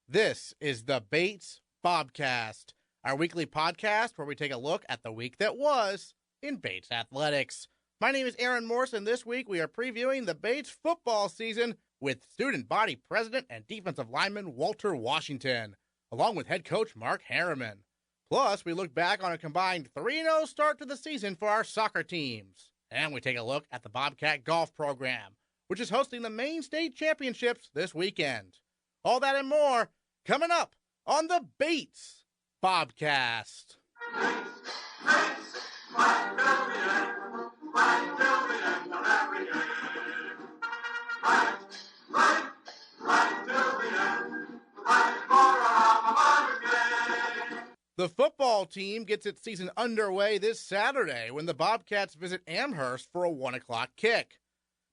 This is the Bates Bobcast, our weekly podcast where we take a look at the week that was in Bates athletics. My name is Aaron Morse, and this week we are previewing the Bates football season with student body president and defensive lineman Walter Washington, along with head coach Mark Harriman. Plus, we look back on a combined 3-0 start to the season for our soccer teams. And we take a look at the Bobcat golf program, which is hosting the Maine State Championships this weekend. All that and more coming up on the Bates Bobcast. The football team gets its season underway this Saturday when the Bobcats visit Amherst for a 1 o'clock kick.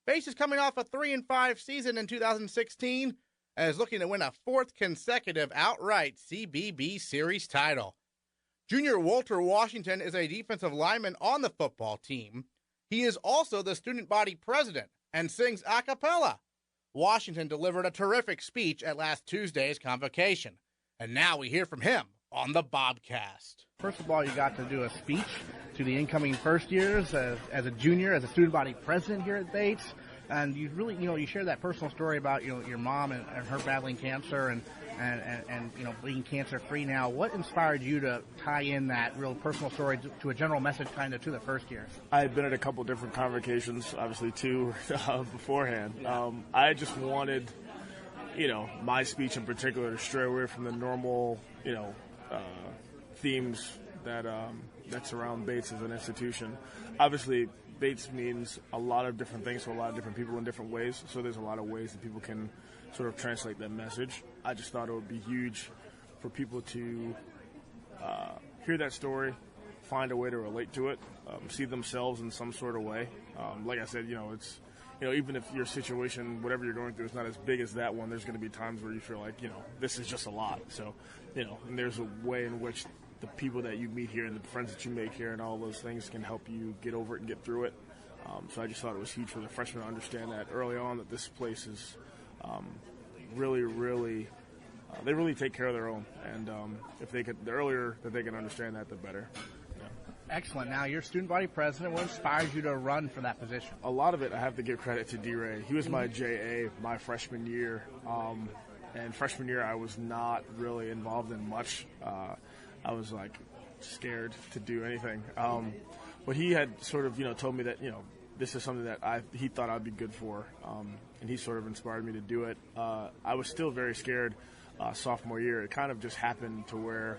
Bates is coming off a 3-5 season in 2016 and is looking to win a fourth consecutive outright CBB Series title. Junior Walter Washington is a defensive lineman on the football team. He is also the student body president and sings a cappella. Washington delivered a terrific speech at last Tuesday's convocation, and now we hear from him on the Bobcast. First of all, you got to do a speech to the incoming first years as a junior, as a student body president here at Bates. And you really, you share that personal story about, your mom and her battling cancer and being cancer free now. What inspired you to tie in that real personal story to a general message kind of to the first years? I had been at a couple different convocations, obviously two beforehand. Yeah. I just wanted, my speech in particular to stray away from the normal, themes that surround Bates as an institution. Obviously, Bates means a lot of different things to a lot of different people in different ways, so there's a lot of ways that people can sort of translate that message. I just thought it would be huge for people to hear that story, find a way to relate to it, see themselves in some sort of way. Like I said, it's even if your situation, whatever you're going through, is not as big as that one, there's going to be times where you feel like, this is just a lot. So, and there's a way in which the people that you meet here and the friends that you make here and all those things can help you get over it and get through it. So I just thought it was huge for the freshmen to understand that early on, that this place is really, really, they really take care of their own. And if they could, the earlier that they can understand that, the better. Yeah. Excellent. Now, you're student body president. What inspires you to run for that position? A lot of it, I have to give credit to D-Ray. He was my JA my freshman year. And freshman year, I was not really involved in much. I was scared to do anything. But he had sort of, told me that, this is something that he thought I'd be good for. And he sort of inspired me to do it. I was still very scared sophomore year. It kind of just happened to where,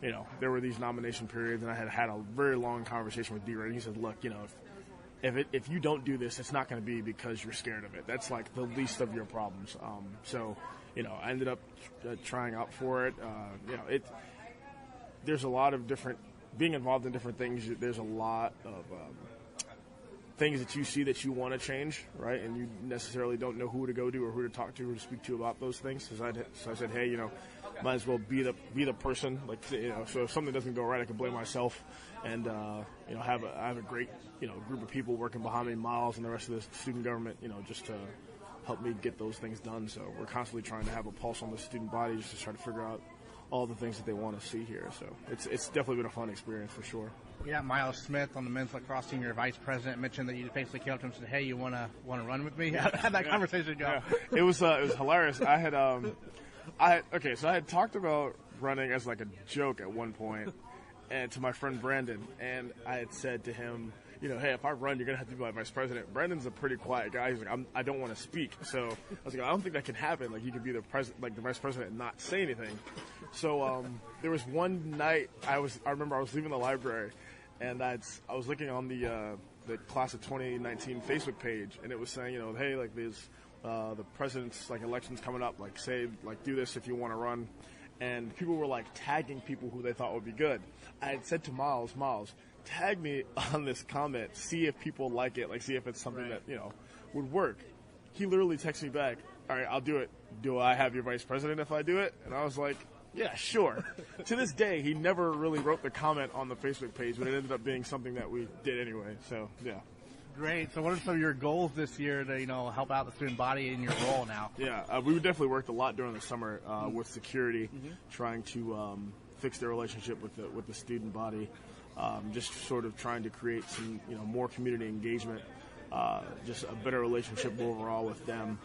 there were these nomination periods, and I had a very long conversation with D-Ray. He said, look, if you don't do this, it's not going to be because you're scared of it. That's the least of your problems. So, I ended up trying out for it. There's a lot of being involved in different things. There's a lot of things that you see that you want to change, right? And you necessarily don't know who to go to or who to talk to or to speak to about those things. So I said, hey, might as well be the person. So if something doesn't go right, I can blame myself. And I have a great group of people working behind me, Miles and the rest of the student government, just to help me get those things done. So we're constantly trying to have a pulse on the student body just to try to figure out all the things that they want to see here. So it's definitely been a fun experience for sure. Yeah, Miles Smith on the men's lacrosse team, your vice president, mentioned that you basically came up to him and said, hey, you want to run with me? How'd that conversation go? Yeah. It was hilarious. I had talked about running as a joke at one point and to my friend Brandon, and I had said to him, hey, if I run, you're going to have to be my vice president. Brandon's a pretty quiet guy. He's like, I don't want to speak. So I was like, I don't think that can happen. You could be the vice president and not say anything. So there was one night I remember I was leaving the library, and I was looking on the class of 2019 Facebook page, and it was saying, hey, there's the president's elections coming up. Do this if you want to run. And people were tagging people who they thought would be good. I had said to Miles, tag me on this comment, see if people like it, see if it's something that, would work. He literally texted me back, all right, I'll do it. Do I have your vice president if I do it? And I was like, yeah, sure. To this day, he never really wrote the comment on the Facebook page, but it ended up being something that we did anyway. So, yeah. Great. So what are some of your goals this year to, help out the student body in your role now? Yeah, we definitely worked a lot during the summer with security, trying to fix their relationship with the student body, just sort of trying to create some more community engagement, just a better relationship overall with them.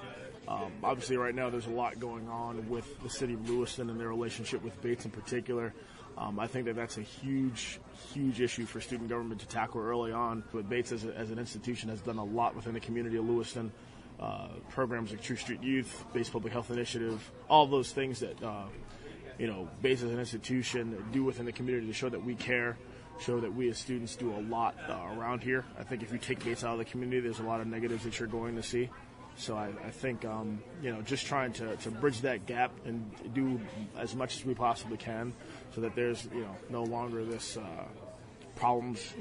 Obviously, right now there's a lot going on with the city of Lewiston and their relationship with Bates in particular. I think that's a huge issue for student government to tackle early on. But Bates as an institution has done a lot within the community of Lewiston. Programs like True Street Youth, Bates Public Health Initiative, all those things that Bates as an institution do within the community to show that we care, show that we as students do a lot around here. I think if you take Bates out of the community, there's a lot of negatives that you're going to see. So I think, just trying to bridge that gap and do as much as we possibly can so that there's, no longer this problems,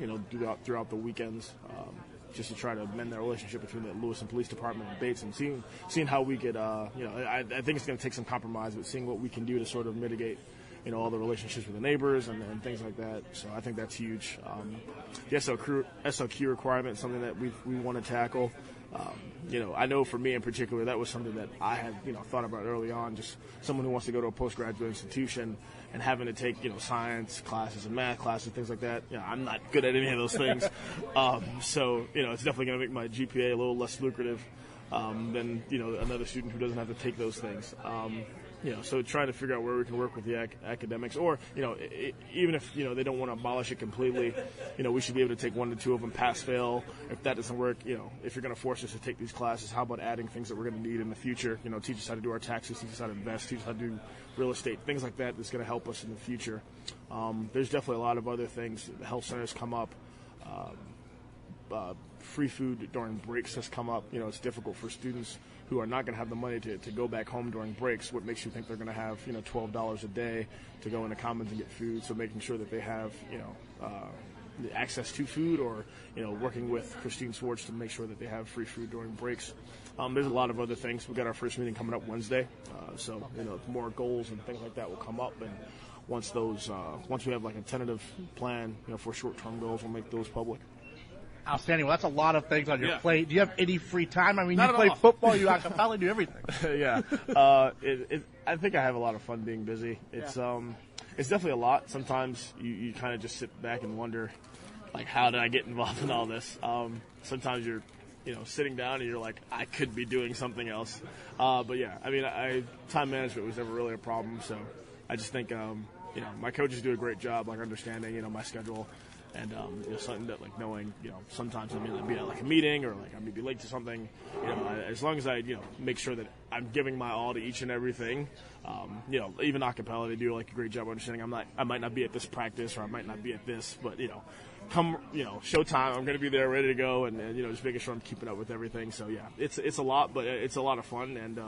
throughout the weekends, just to try to mend the relationship between the Lewiston Police Department and Bates, and seeing how we could, I think it's going to take some compromise, but seeing what we can do to sort of mitigate, all the relationships with the neighbors and things like that. So I think that's huge. The SLQ requirement is something that we want to tackle. I know for me in particular, that was something that I had, thought about early on, just someone who wants to go to a postgraduate institution and having to take, science classes and math classes, things like that. I'm not good at any of those things. So, it's definitely going to make my GPA a little less lucrative than, another student who doesn't have to take those things. So trying to figure out where we can work with the academics, or, even if, they don't want to abolish it completely, we should be able to take 1 to 2 of them pass-fail. If that doesn't work, if you're going to force us to take these classes, how about adding things that we're going to need in the future? Teach us how to do our taxes, teach us how to invest, teach us how to do real estate, things like that that's going to help us in the future. There's definitely a lot of other things. The health centers come up. Free food during breaks has come up. It's difficult for students who are not going to have the money to go back home during breaks. What makes you think they're going to have, $12 a day to go into Commons and get food? So making sure that they have, the access to food, or, working with Christine Swartz to make sure that they have free food during breaks. There's a lot of other things. We've got our first meeting coming up Wednesday. So, more goals and things like that will come up. And once we have like a tentative plan, for short-term goals, we'll make those public. Outstanding. Well, that's a lot of things on your plate. Do you have any free time? I mean, Not you at play all. football, you can probably do everything. Yeah. I think I have a lot of fun being busy. It's definitely a lot. Sometimes you kind of just sit back and wonder, like, how did I get involved in all this? Sometimes you're, sitting down and you're like, I could be doing something else. But yeah, I mean, time management was never really a problem. So I just think, my coaches do a great job, like, understanding, my schedule. And, something that, like, knowing, sometimes I may be at, like, a meeting, or, like, I may be late to something, as long as I, make sure that I'm giving my all to each and everything, even acapella, they do, like, a great job understanding I might not be at this practice, or I might not be at this, but, come, showtime, I'm going to be there ready to go, and just making sure I'm keeping up with everything. So, yeah, it's a lot, but it's a lot of fun, and,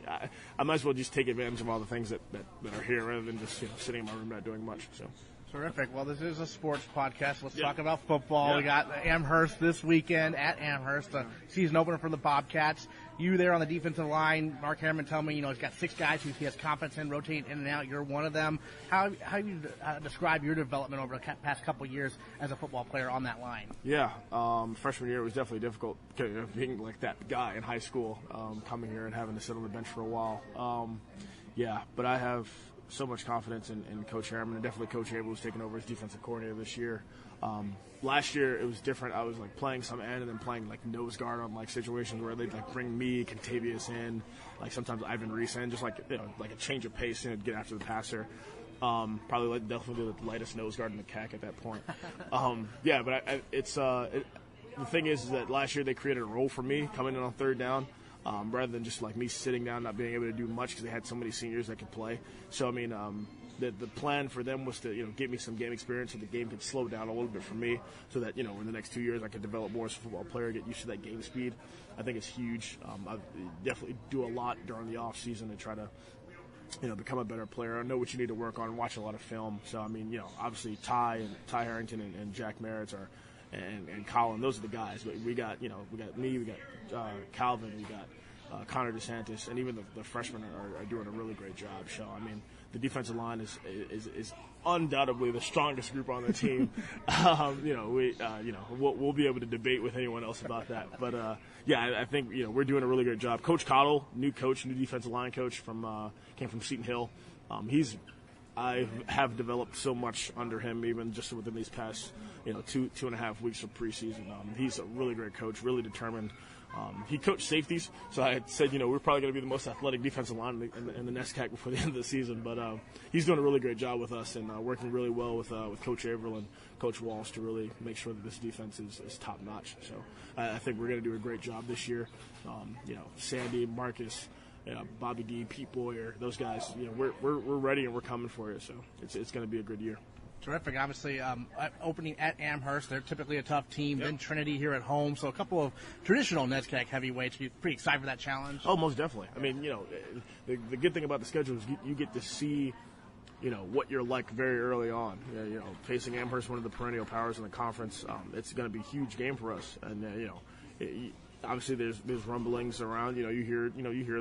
I might as well just take advantage of all the things that are here rather than just, sitting in my room not doing much, so. Terrific. Well, this is a sports podcast. Let's talk about football. Yeah. We got Amherst this weekend at Amherst, the season opener for the Bobcats. You there on the defensive line, Mark Harriman told me, he's got 6 guys who he has confidence in, rotating in and out. You're one of them. How you describe your development over the past couple of years as a football player on that line? Yeah, freshman year was definitely difficult, being like that guy in high school, coming here and having to sit on the bench for a while. But I have so much confidence in Coach Harriman, and definitely Coach Abel, who's taken over as defensive coordinator this year. Last year it was different. I was like playing some end and then playing like nose guard on like situations where they'd like bring me, Contavious in, like sometimes Ivan Reese in, just like like a change of pace, to get after the passer. Probably definitely the lightest nose guard in the CAC at that point. The thing is that last year they created a role for me coming in on third down. Rather than just like me sitting down, not being able to do much because they had so many seniors that could play. So, I mean, the plan for them was to, get me some game experience so the game could slow down a little bit for me so that, in the next 2 years I could develop more as a football player, get used to that game speed. I think it's huge. I definitely do a lot during the off season to try to, become a better player. I know what you need to work on, watch a lot of film. So, I mean, obviously Ty Harrington and Jack Merritt and Colin, those are the guys. But we got me, we got Calvin, we got Connor DeSantis, and even the freshmen are doing a really great job. So, I mean, the defensive line is undoubtedly the strongest group on the team. We'll be able to debate with anyone else about that. But I think we're doing a really great job. Coach Cottle, new defensive line coach came from Seton Hill. I have developed so much under him, even just within these past 2.5 weeks of preseason. He's a really great coach, really determined. He coached safeties, so I had said, we're probably going to be the most athletic defensive line in the NESCAC before the end of the season. But he's doing a really great job with us and working really well with Coach Averill and Coach Walsh to really make sure that this defense is top notch. So I think we're going to do a great job this year. Sandy, Marcus, Bobby D, Pete Boyer, those guys, we're ready and we're coming for it. So it's going to be a good year. Terrific. Obviously, opening at Amherst, they're typically a tough team. Yep. Then Trinity here at home. So a couple of traditional NESCAC heavyweights. You're pretty excited for that challenge? Oh, most definitely. I mean, the good thing about the schedule is you get to see, what you're like very early on. Facing Amherst, one of the perennial powers in the conference, it's going to be a huge game for us. And, obviously there's rumblings around, you hear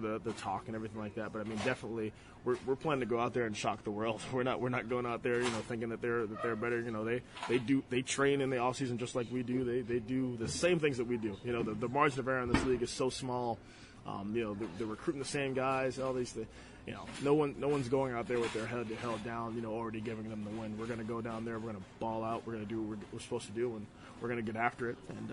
the talk and everything like that, but I mean definitely we're planning to go out there and shock the world. We're not going out there thinking that they're better. They train in the off season just like we do. They do the same things that we do. The margin of error in this league is so small. They're recruiting the same guys, all these things. No one's going out there with their head held down, already giving them the win. We're going to go down there, we're going to ball out, we're going to do what we're supposed to do, and we're going to get after it, and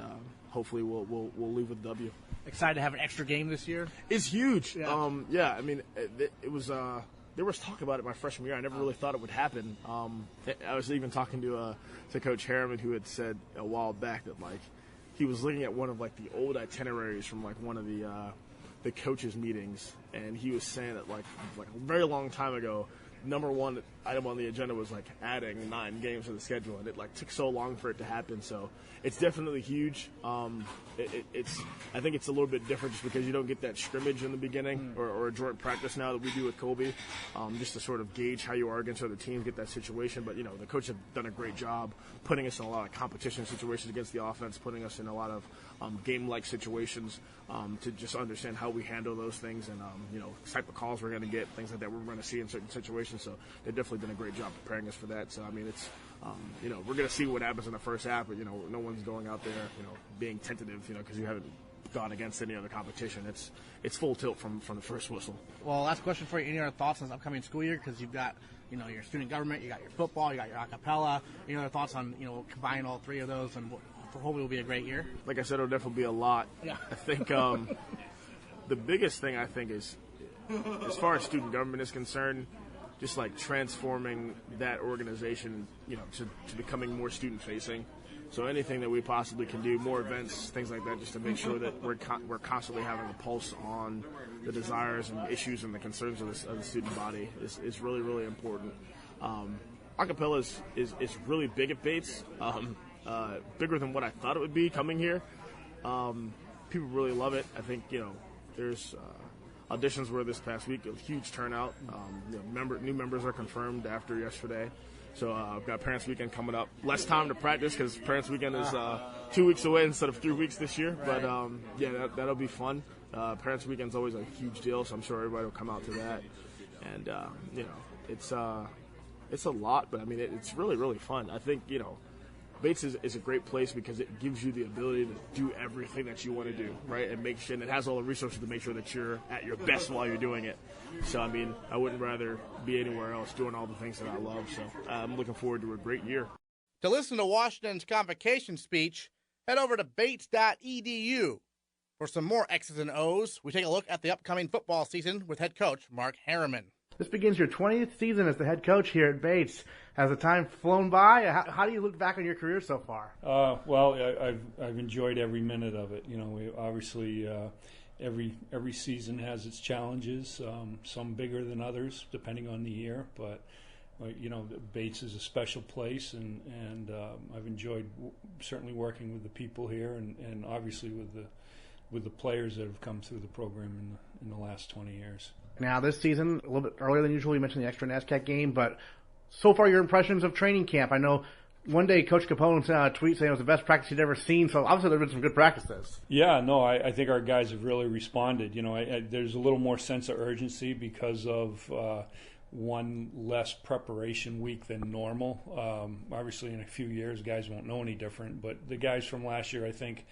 hopefully we'll leave with a W. Excited to have an extra game this year? It's huge. Yeah. I mean, it was there was talk about it my freshman year. I never really thought it would happen. I was even talking to Coach Harriman, who had said a while back that he was looking at one of the old itineraries from one of the coaches' meetings, and he was saying that a very long time ago, number one item on the agenda was adding 9 games to the schedule, and it took so long for it to happen. So it's definitely huge. I think it's a little bit different just because you don't get that scrimmage in the beginning or a joint practice now that we do with Colby, just to sort of gauge how you are against other teams, get that situation. But the coach have done a great job putting us in a lot of competition situations against the offense, putting us in a lot of game-like situations to just understand how we handle those things and type of calls we're going to get, things like that we're going to see in certain situations. So they've definitely done a great job preparing us for that. So I mean, it's we're going to see what happens in the first half, but no one's going out there being tentative because you haven't gone against any other competition. It's full tilt from the first whistle. Well, last question for you. Any other thoughts on this upcoming school year? Because you've got your student government, you got your football, you got your a cappella. Any other thoughts on combining all 3 of those, and hopefully will be a great year? Like I said, it'll definitely be a lot. Yeah. I think the biggest thing I think is, as far as student government is concerned, just transforming that organization, to becoming more student facing. So anything that we possibly can do, more events, things like that, just to make sure that we're constantly having a pulse on the desires and issues and the concerns of the student body is really, really important. Acapella is really big at Bates, bigger than what I thought it would be coming here. People really love it. I think, there's auditions were this past week, a huge turnout. New members are confirmed after yesterday. So I've got Parents Weekend coming up. Less time to practice because Parents Weekend is 2 weeks away instead of 3 weeks this year. But, that'll be fun. Parents Weekend's always a huge deal, so I'm sure everybody will come out to that. And, it's a lot, but, I mean, it's really, really fun. I think, Bates is a great place because it gives you the ability to do everything that you want to do, right? And it has all the resources to make sure that you're at your best while you're doing it. So, I mean, I wouldn't rather be anywhere else doing all the things that I love. So I'm looking forward to a great year. To listen to Washington's convocation speech, head over to bates.edu. For some more X's and O's, we take a look at the upcoming football season with head coach Mark Harriman. This begins your 20th season as the head coach here at Bates. Has the time flown by? How do you look back on your career so far? Well, I've enjoyed every minute of it. We obviously every season has its challenges, some bigger than others, depending on the year. But Bates is a special place, and I've enjoyed certainly working with the people here, and obviously with the players that have come through the program in the last 20 years. Now, this season, a little bit earlier than usual, you mentioned the extra NESCAC game, but so far your impressions of training camp. I know One day, Coach Capone sent out a tweet saying it was the best practice he'd ever seen. So obviously, there's been some good practices. Yeah, no, I think our guys have really responded. There's a little more sense of urgency because of one less preparation week than normal. Obviously, in a few years, guys won't know any different. But the guys from last year, I think,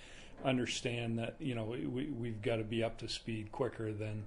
understand that we've got to be up to speed quicker than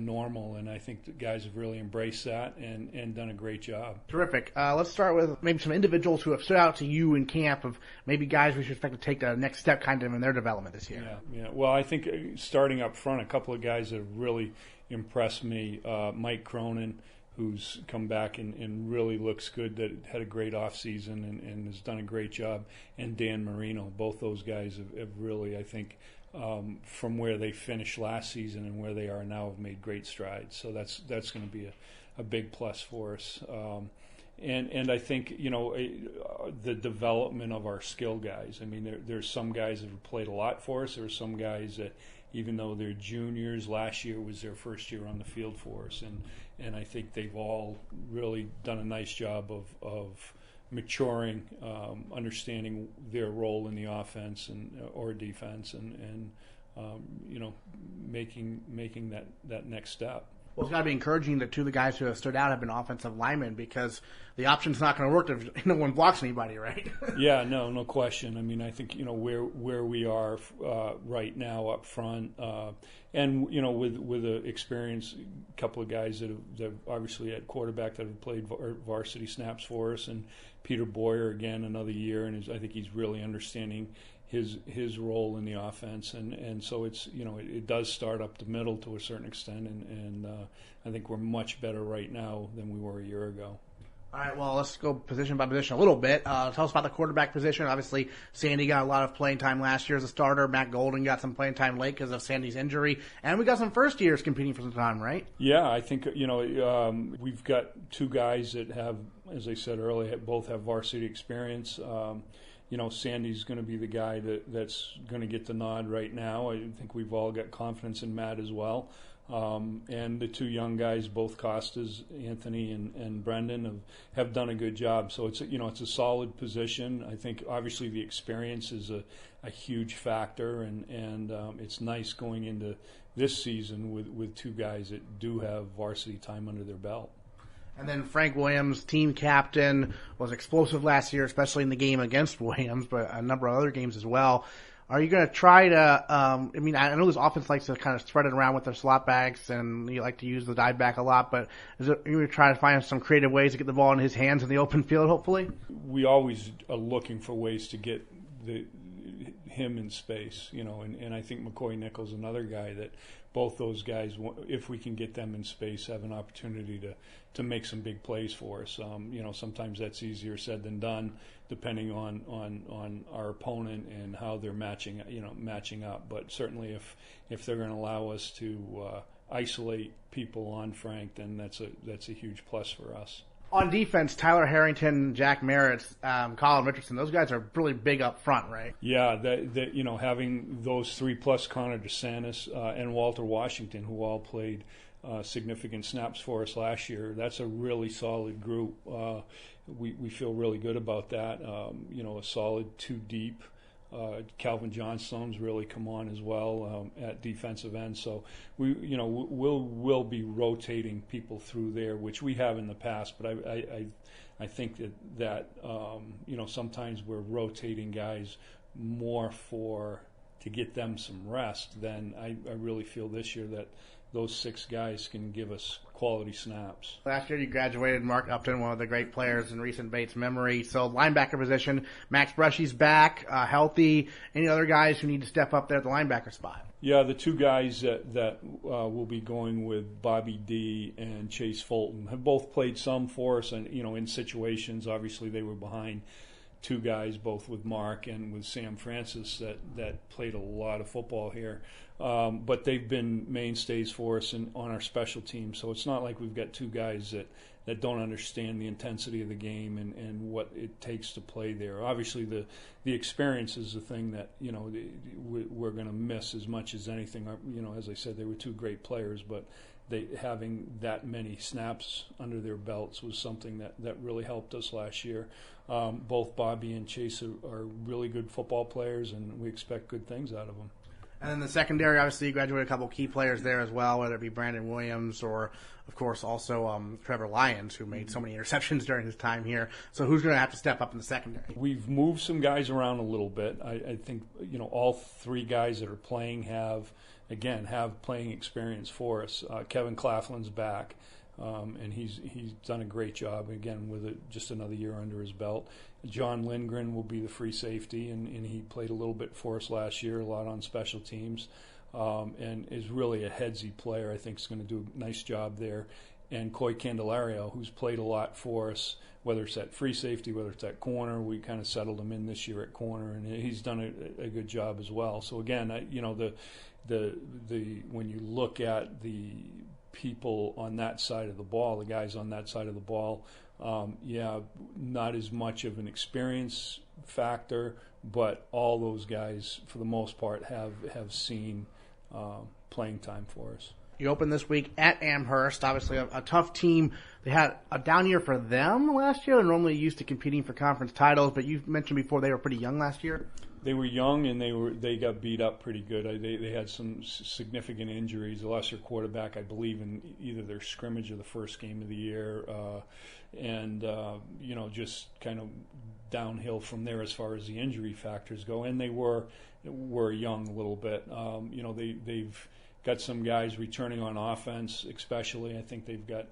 normal, and I think the guys have really embraced that and done a great job. Terrific. Let's start with maybe some individuals who have stood out to you in camp of maybe guys we should expect to take the next step kind of in their development this year. Yeah. Well, I think starting up front, a couple of guys that have really impressed me, Mike Cronin, who's come back and really looks good, that had a great offseason and has done a great job, and Dan Marino. Both those guys have really, I think, from where they finished last season and where they are now, have made great strides. So that's going to be a big plus for us. And I think, the development of our skill guys. I mean, there's some guys that have played a lot for us. There are some guys that, even though they're juniors, last year was their first year on the field for us. And I think they've all really done a nice job of maturing, understanding their role in the offense or defense, and making that next step. Well, it's got to be encouraging that two of the guys who have stood out have been offensive linemen, because the option's not going to work if no one blocks anybody, right? Yeah, no question. I mean, I think where we are right now up front, and with the experienced couple of guys that have obviously at quarterback that have played varsity snaps for us, and Peter Boyer again another year, and I think he's really understanding his role in the offense, and so it's it does start up the middle to a certain extent, and I think we're much better right now than we were a year ago. All right, well, let's go position by position a little bit. Tell us about the quarterback position. Obviously, Sandy got a lot of playing time last year as a starter. Matt Golden got some playing time late because of Sandy's injury, and we got some first years competing for some time, right? Yeah, I think we've got two guys that have, as I said earlier, both have varsity experience. Sandy's going to be the guy that's going to get the nod right now. I think we've all got confidence in Matt as well. And the two young guys, both Costas, Anthony and Brendan, have done a good job. So it's a solid position. I think obviously the experience is a huge factor, and it's nice going into this season with two guys that do have varsity time under their belt. And then Frank Williams, team captain, was explosive last year, especially in the game against Williams, but a number of other games as well. Are you going to try to, I know this offense likes to kind of spread it around with their slot backs, and you like to use the dive back a lot, but are you going to try to find some creative ways to get the ball in his hands in the open field, hopefully? We always are looking for ways to get him in space, and I think McCoy Nichols, another guy that both those guys, if we can get them in space, have an opportunity to make some big plays for us. Sometimes that's easier said than done, depending on our opponent and how they're matching up. But certainly, if they're going to allow us to isolate people on Frank, then that's a huge plus for us. On defense, Tyler Harrington, Jack Merritt, Colin Richardson, those guys are really big up front, right? Yeah, having those 3+ Connor DeSantis and Walter Washington, who all played significant snaps for us last year, that's a really solid group. We feel really good about that. A solid 2 deep. Calvin Johnstone's really come on as well at defensive end, so we'll be rotating people through there, which we have in the past. But I think that sometimes we're rotating guys more to get them some rest. Than I really feel this year that those 6 guys can give us quality snaps. Last year you graduated Mark Upton, one of the great players in recent Bates memory. So linebacker position, Max Brushy's back, healthy. Any other guys who need to step up there at the linebacker spot? Yeah, the 2 guys that will be going with Bobby D and Chase Fulton have both played some for us, and in situations. Obviously, they were behind 2 guys, both with Mark and with Sam Francis, that played a lot of football here. But they've been mainstays for us on our special team. So it's not like we've got 2 guys that don't understand the intensity of the game and what it takes to play there. Obviously, the experience is the thing that we're going to miss as much as anything. As I said, they were 2 great players, but having that many snaps under their belts was something that really helped us last year. Both Bobby and Chase are really good football players, and we expect good things out of them. And in the secondary, obviously, you graduated a couple key players there as well, whether it be Brandon Williams or, of course, also Trevor Lyons, who made so many interceptions during his time here. So who's going to have to step up in the secondary? We've moved some guys around a little bit. I think, all three guys that are playing have playing experience for us. Kevin Claflin's back. And he's done a great job, again, with just another year under his belt. John Lindgren will be the free safety, and he played a little bit for us last year, a lot on special teams, and is really a headsy player. I think is going to do a nice job there. And Coy Candelario, who's played a lot for us, whether it's at free safety, whether it's at corner. We kind of settled him in this year at corner, and he's done a good job as well. So again, the when you look at the people on that side of the ball, the guys on that side of the ball, not as much of an experience factor, but all those guys, for the most part, have seen playing time for us. You opened this week at Amherst, obviously a tough team. They had a down year for them last year. They're normally used to competing for conference titles, but you mentioned before they were pretty young last year. They were young, and they got beat up pretty good. They had some significant injuries. They lost their quarterback, I believe, in either their scrimmage or the first game of the year, and just kind of downhill from there as far as the injury factors go. And they were young a little bit. They've got some guys returning on offense, especially. I think they've got.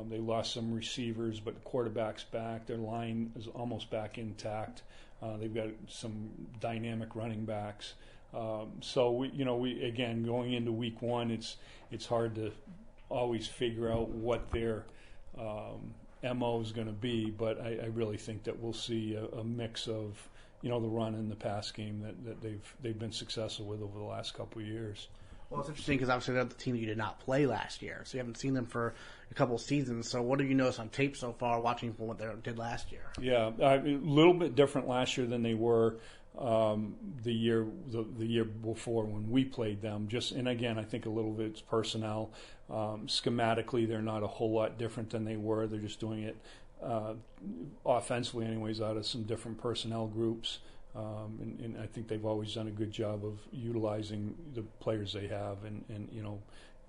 They lost some receivers, but the quarterback's back. Their line is almost back intact. They've got some dynamic running backs. So we again, going into week one, it's hard to always figure out what their MO is going to be. But I really think that we'll see a mix of the run and the pass game that they've been successful with over the last couple of years. Well, it's interesting because obviously they're the team that you did not play last year, so you haven't seen them for a couple of seasons. So what have you noticed on tape so far, watching from what they did last year? Yeah, a little bit different last year than they were the year before when we played them. And again, I think a little bit it's personnel. Schematically, they're not a whole lot different than they were. They're just doing it offensively, anyways, out of some different personnel groups. And I think they've always done a good job of utilizing the players they have and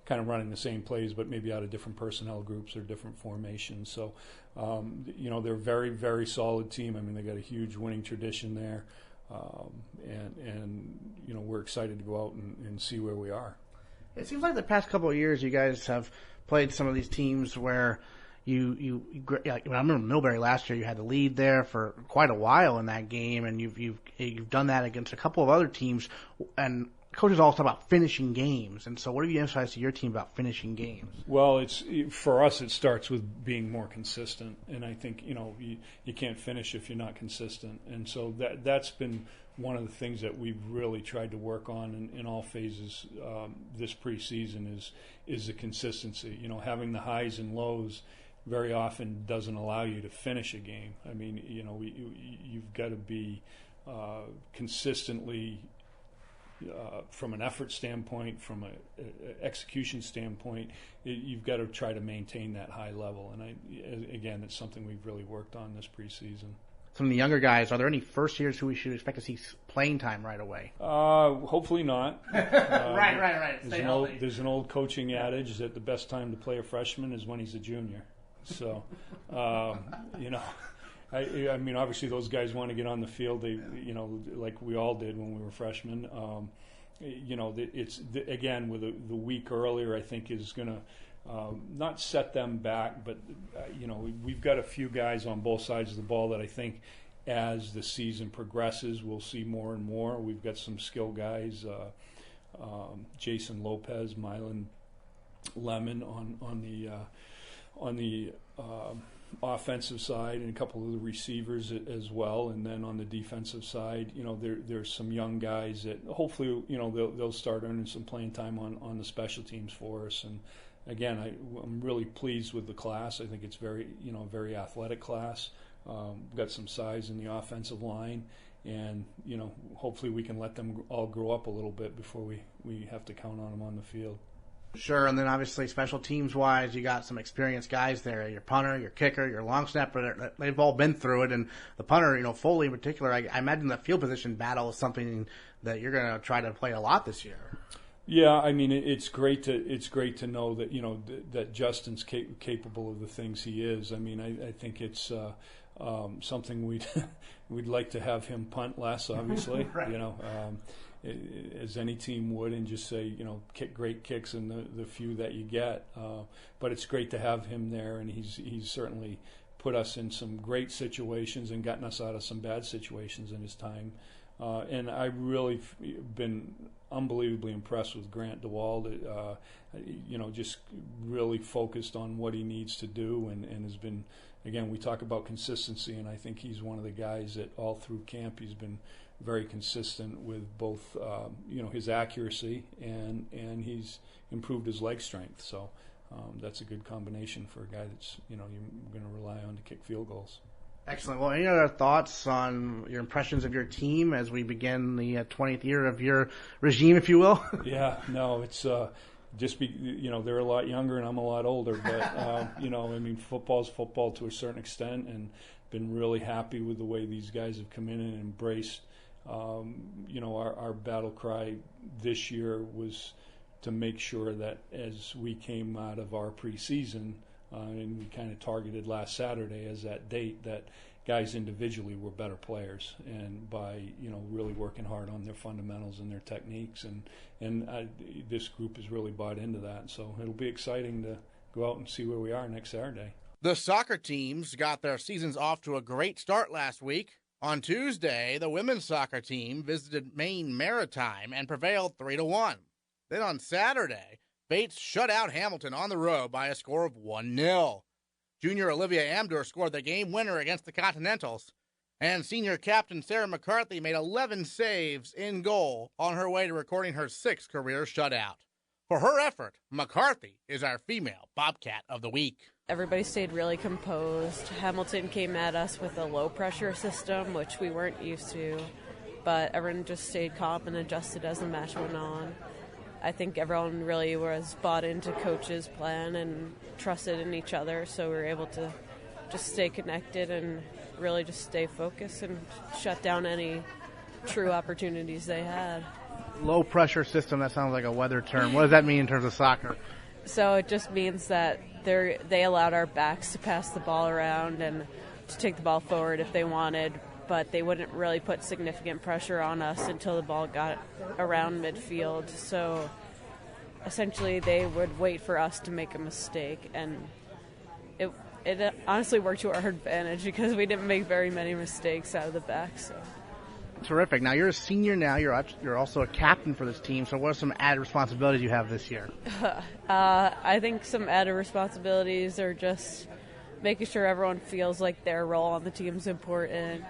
kind of running the same plays, but maybe out of different personnel groups or different formations. So, they're a very, very solid team. I mean, they got a huge winning tradition there. And we're excited to go out and see where we are. It seems like the past couple of years you guys have played some of these teams where I remember Millbury last year. You had the lead there for quite a while in that game, and you've done that against a couple of other teams. And coaches always talk about finishing games. And so, what have you emphasized to your team about finishing games? Well, for us, it starts with being more consistent. And I think you can't finish if you're not consistent. And so that's been one of the things that we've really tried to work on in all phases this preseason is the consistency. Having the highs and lows very often doesn't allow you to finish a game. I mean, you've got to be consistently, from an effort standpoint, from an execution standpoint, you've got to try to maintain that high level. And again, it's something we've really worked on this preseason. Some of the younger guys, are there any first years who we should expect to see playing time right away? Hopefully not. Right. There's an old coaching adage that the best time to play a freshman is when he's a junior. So, I mean, obviously those guys want to get on the field. They, like we all did when we were freshmen. It's again with the week earlier, I think is going to not set them back, but we've got a few guys on both sides of the ball that I think as the season progresses, we'll see more and more. We've got some skill guys, Jason Lopez, Mylan Lemon on the offensive side, and a couple of the receivers as well. And then on the defensive side, there's some young guys that hopefully they'll start earning some playing time on the special teams for us. And again, I'm really pleased with the class. I think it's very athletic class. We've got some size in the offensive line, and hopefully we can let them all grow up a little bit before we have to count on them on the field. Sure, and then obviously special teams wise, you got some experienced guys there. Your punter, your kicker, your long snapper, they've all been through it. And the punter, Foley in particular, I imagine the field position battle is something that you're going to try to play a lot this year. Yeah, I mean it's great to know that that Justin's capable of the things he is. I mean I think it's something we'd like to have him punt less, obviously. Right. As any team would, and just say, kick great kicks in the few that you get. But it's great to have him there, and he's certainly put us in some great situations and gotten us out of some bad situations in his time. And I've really been unbelievably impressed with Grant DeWald. Just really focused on what he needs to do, and has been, again, we talk about consistency, and I think he's one of the guys that all through camp he's been very consistent with both, his accuracy and he's improved his leg strength. So that's a good combination for a guy that's, you're going to rely on to kick field goals. Excellent. Well, any other thoughts on your impressions of your team as we begin the 20th year of your regime, if you will? Yeah, no, it's they're a lot younger and I'm a lot older, but, football's football to a certain extent, and been really happy with the way these guys have come in and embraced. Our battle cry this year was to make sure that as we came out of our preseason, and we kind of targeted last Saturday as that date, that guys individually were better players, and by really working hard on their fundamentals and their techniques, and this group has really bought into that. So it'll be exciting to go out and see where we are next Saturday. The soccer teams got their seasons off to a great start last week. On Tuesday, the women's soccer team visited Maine Maritime and prevailed 3-1. Then on Saturday, Bates shut out Hamilton on the road by a score of 1-0. Junior Olivia Amdur scored the game winner against the Continentals, and senior captain Sarah McCarthy made 11 saves in goal on her way to recording her 6th career shutout. For her effort, McCarthy is our female Bobcat of the week. Everybody stayed really composed. Hamilton came at us with a low-pressure system, which we weren't used to, but everyone just stayed calm and adjusted as the match went on. I think everyone really was bought into Coach's plan and trusted in each other, so we were able to just stay connected and really just stay focused and shut down any true opportunities they had. Low-pressure system, that sounds like a weather term. What does that mean in terms of soccer? So it just means that they allowed our backs to pass the ball around and to take the ball forward if they wanted, but they wouldn't really put significant pressure on us until the ball got around midfield. So essentially they would wait for us to make a mistake, and it honestly worked to our advantage because we didn't make very many mistakes out of the back. So. Terrific. Now you're a senior now. You're also a captain for this team. So what are some added responsibilities you have this year? I think some added responsibilities are just making sure everyone feels like their role on the team is important.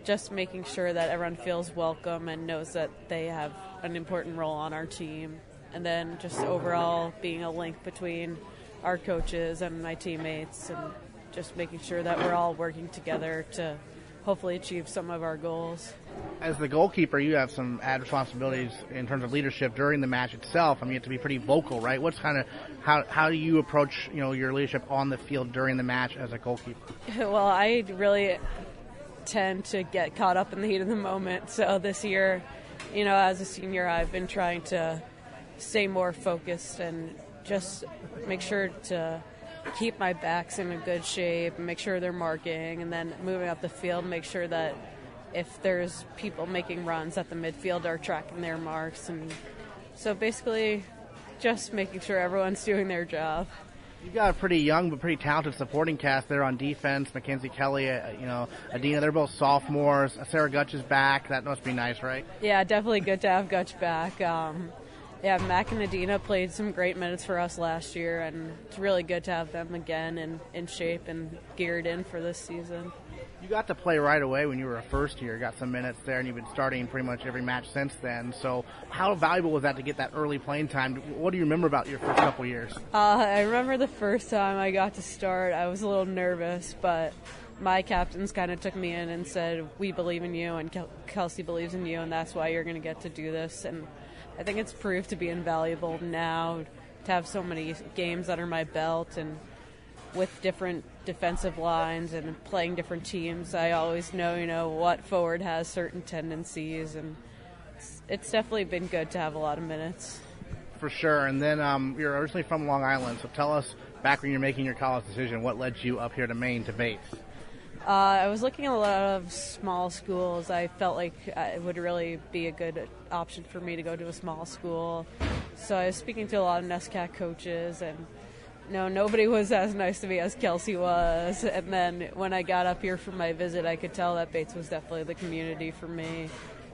Just making sure that everyone feels welcome and knows that they have an important role on our team. And then just overall being a link between our coaches and my teammates, and just making sure that we're all working together to hopefully achieve some of our goals. As the goalkeeper, you have some added responsibilities in terms of leadership during the match itself. I mean, you have to be pretty vocal, right? What's kind of how do you approach your leadership on the field during the match as a goalkeeper? Well, I really tend to get caught up in the heat of the moment. So this year, as a senior, I've been trying to stay more focused and just make sure to keep my backs in a good shape and make sure they're marking, and then moving up the field, make sure that if there's people making runs at the midfield are tracking their marks. And so basically just making sure everyone's doing their job. You got a pretty young but pretty talented supporting cast there on defense. Mackenzie Kelly, Adina, they're both sophomores. Sarah Gutch is back. That must be nice, right? Yeah, definitely good to have Gutch back. Mac and Adina played some great minutes for us last year, and it's really good to have them again and in shape and geared in for this season. You got to play right away when you were a first year, got some minutes there, and you've been starting pretty much every match since then. So how valuable was that to get that early playing time? What do you remember about your first couple years? I remember the first time I got to start, I was a little nervous, but my captains kind of took me in and said, we believe in you, and Kelsey believes in you, and that's why you're going to get to do this. And I think it's proved to be invaluable now to have so many games under my belt, and with different defensive lines and playing different teams, I always know, what forward has certain tendencies, and it's definitely been good to have a lot of minutes. For sure. And then you're originally from Long Island, so tell us, back when you're making your college decision, what led you up here to Maine to Bates? I was looking at a lot of small schools. I felt like it would really be a good option for me to go to a small school. So I was speaking to a lot of NESCAC coaches, and nobody was as nice to me as Kelsey was. And then when I got up here for my visit, I could tell that Bates was definitely the community for me,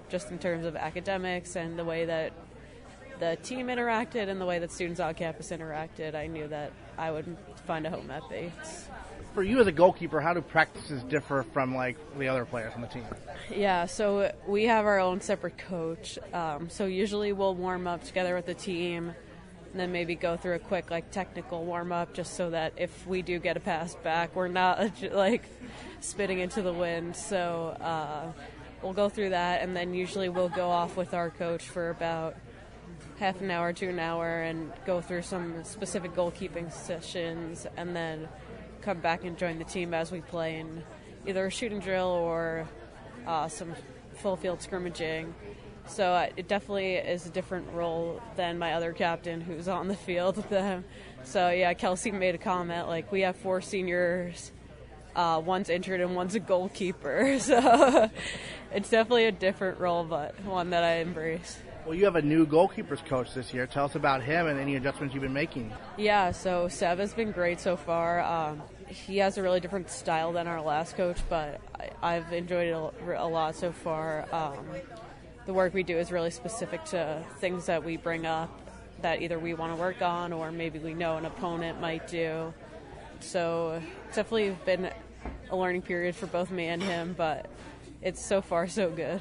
just in terms of academics and the way that the team interacted and the way that students on campus interacted. I knew that I would find a home at Bates. For you as a goalkeeper, how do practices differ from like the other players on the team? Yeah, so we have our own separate coach. So usually we'll warm up together with the team, and then maybe go through a quick technical warm up, just so that if we do get a pass back, we're not spitting into the wind. So we'll go through that, and then usually we'll go off with our coach for about half an hour to an hour and go through some specific goalkeeping sessions, and then come back and join the team as we play in either a shooting drill or some full field scrimmaging. So it definitely is a different role than my other captain who's on the field with them. So yeah, Kelsey made a comment we have 4 seniors, one's injured and one's a goalkeeper. So it's definitely a different role, but one that I embrace. Well, you have a new goalkeepers coach this year. Tell us about him and any adjustments you've been making. Yeah, so Seb has been great so far. He has a really different style than our last coach, but I've enjoyed it a lot so far. The work we do is really specific to things that we bring up that either we want to work on or maybe we know an opponent might do. So it's definitely been a learning period for both me and him, but it's so far so good.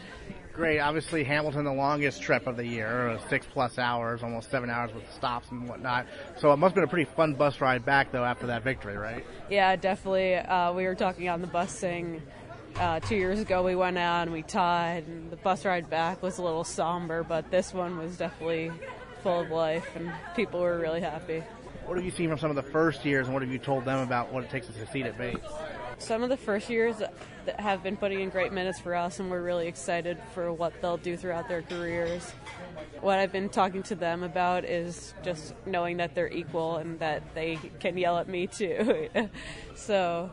Great. Obviously, Hamilton, the longest trip of the year, 6+ hours, almost 7 hours with stops and whatnot. So it must have been a pretty fun bus ride back, though, after that victory, right? Yeah, definitely. We were talking on the bus saying 2 years ago we went out and we tied, and the bus ride back was a little somber, but this one was definitely full of life, and people were really happy. What have you seen from some of the first years, and what have you told them about what it takes to succeed at Bates? Some of the first years that have been putting in great minutes for us, and we're really excited for what they'll do throughout their careers. What I've been talking to them about is just knowing that they're equal and that they can yell at me too. So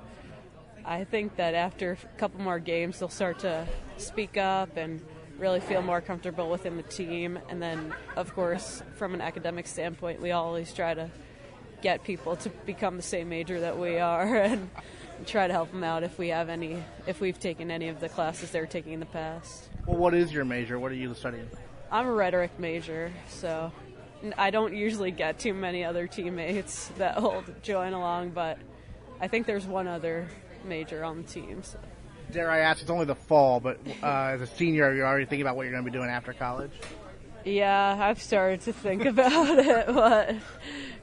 I think that after a couple more games, they'll start to speak up and really feel more comfortable within the team. And then, of course, from an academic standpoint, we always try to get people to become the same major that we are and try to help them out if we've taken any of the classes they're taking in the past. Well, what is your major? What are you studying? I'm a rhetoric major, so I don't usually get too many other teammates that will join along, but I think there's one other major on the team. So. Dare I ask, it's only the fall, but as a senior, you're already thinking about what you're going to be doing after college? Yeah, I've started to think about it, but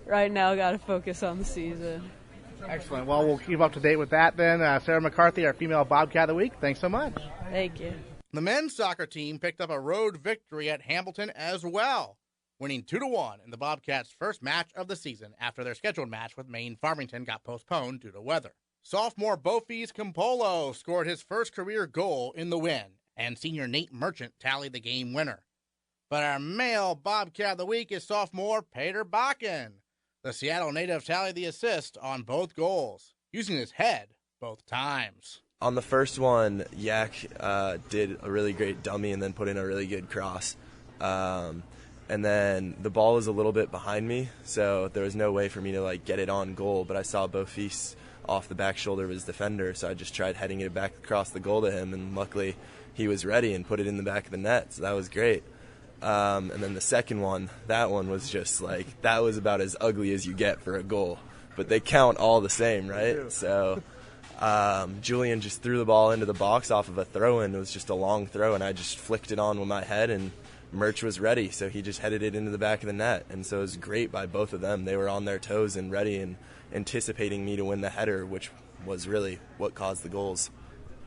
right now got to focus on the season. Excellent. Well, we'll keep up to date with that then. Sarah McCarthy, our female Bobcat of the week. Thanks so much. Thank you. The men's soccer team picked up a road victory at Hamilton as well, winning 2-1 in the Bobcats' first match of the season after their scheduled match with Maine Farmington got postponed due to weather. Sophomore Bofies Campolo scored his first career goal in the win, and senior Nate Merchant tallied the game winner. But our male Bobcat of the week is sophomore Peter Bakken. The Seattle native tallied the assist on both goals, using his head both times. On the first one, Yak did a really great dummy and then put in a really good cross. And then the ball was a little bit behind me, so there was no way for me to get it on goal. But I saw Bofies off the back shoulder of his defender, so I just tried heading it back across the goal to him, and luckily he was ready and put it in the back of the net, so that was great. And then the second one, that one was just that was about as ugly as you get for a goal. But they count all the same, right? So Julian just threw the ball into the box off of a throw-in. It was just a long throw, and I just flicked it on with my head, and Merch was ready. So he just headed it into the back of the net. And so it was great by both of them. They were on their toes and ready and anticipating me to win the header, which was really what caused the goals.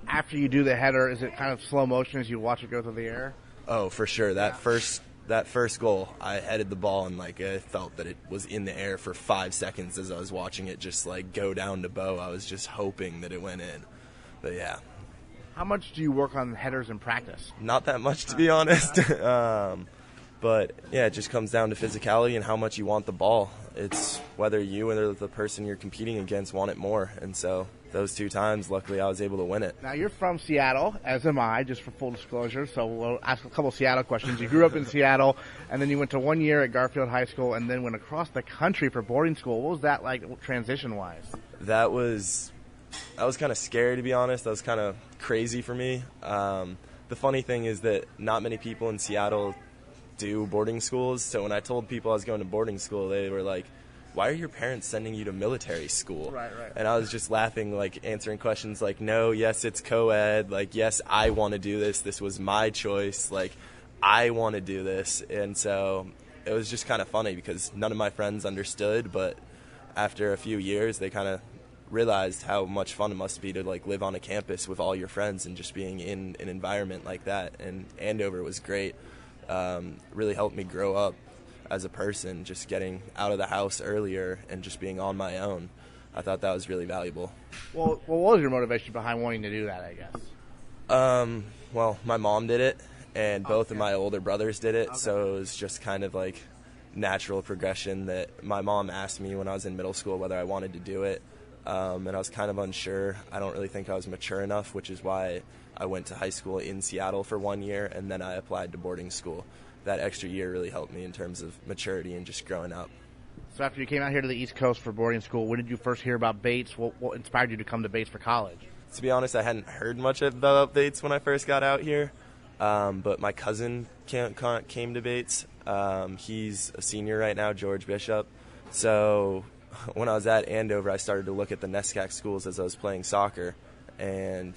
After you do the header, is it kind of slow motion as you watch it go through the air? Oh, for sure. That first that first goal, I headed the ball and like I felt that it was in the air for 5 seconds as I was watching it just like go down to Bo. I was just hoping that it went in. But yeah. How much do you work on headers in practice? Not that much, to be honest. But yeah, it just comes down to physicality and how much you want the ball. It's whether you or the person you're competing against want it more. And so those 2 times, luckily, I was able to win it. Now, you're from Seattle, as am I, just for full disclosure, so we'll ask a couple of Seattle questions. You grew up in Seattle, and then you went to 1 year at Garfield High School, and then went across the country for boarding school. What was that like transition-wise? That was kind of scary, to be honest. That was kind of crazy for me. The funny thing is that not many people in Seattle do boarding schools, so when I told people I was going to boarding school, they were like, why are your parents sending you to military school? Right. And I was just laughing, like answering questions like, no, yes, it's co-ed, like, yes, I want to do this was my choice, like, I want to do this. And so it was just kind of funny because none of my friends understood, but after a few years they kind of realized how much fun it must be to like live on a campus with all your friends and just being in an environment like that. And Andover was great. Really helped me grow up as a person, just getting out of the house earlier and just being on my own. I thought that was really valuable. Well, what was your motivation behind wanting to do that, I guess? Well, my mom did it, and both of my older brothers did it, so it was just kind of like natural progression that my mom asked me when I was in middle school whether I wanted to do it, and I was kind of unsure. I don't really think I was mature enough, which is why I went to high school in Seattle for 1 year, and then I applied to boarding school. That extra year really helped me in terms of maturity and just growing up. So after you came out here to the East Coast for boarding school, when did you first hear about Bates? What inspired you to come to Bates for college? To be honest, I hadn't heard much about Bates when I first got out here, but my cousin came to Bates. He's a senior right now, George Bishop. So when I was at Andover, I started to look at the NESCAC schools as I was playing soccer, and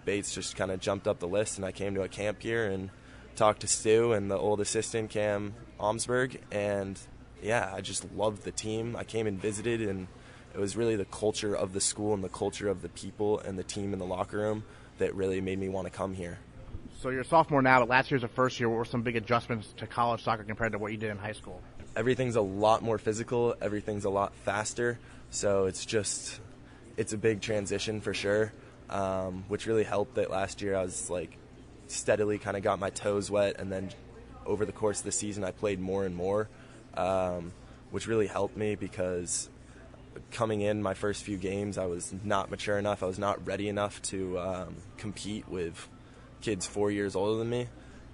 Bates just kind of jumped up the list, and I came to a camp here and talked to Stu and the old assistant, Cam Omsberg, and yeah, I just loved the team. I came and visited, and it was really the culture of the school and the culture of the people and the team in the locker room that really made me want to come here. So you're a sophomore now, but last year's a first year. What were some big adjustments to college soccer compared to what you did in high school? Everything's a lot more physical. Everything's a lot faster. So it's a big transition for sure, which really helped that last year I was like steadily kind of got my toes wet, and then over the course of the season I played more and more, which really helped me because coming in my first few games I was not mature enough. I was not ready enough to compete with kids 4 years older than me,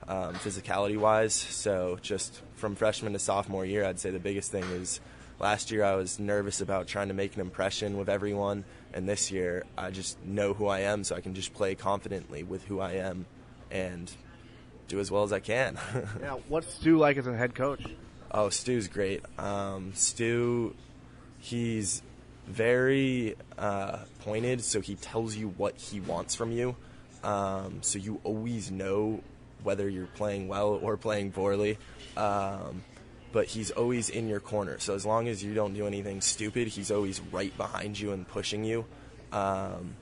physicality wise. So just from freshman to sophomore year, I'd say the biggest thing is last year I was nervous about trying to make an impression with everyone, and this year I just know who I am, so I can just play confidently with who I am and do as well as I can. Yeah, what's Stu like as a head coach? Oh, Stu's great. Stu, he's very pointed, so he tells you what he wants from you. So you always know whether you're playing well or playing poorly. But he's always in your corner. So as long as you don't do anything stupid, he's always right behind you and pushing you. And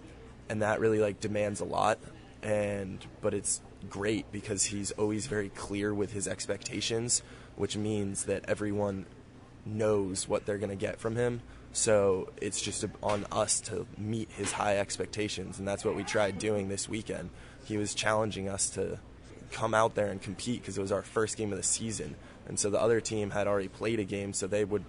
that really like demands a lot. But it's great because he's always very clear with his expectations, which means that everyone knows what they're going to get from him. So it's just on us to meet his high expectations, and that's what we tried doing this weekend. He was challenging us to come out there and compete because it was our first game of the season, and so the other team had already played a game, so they would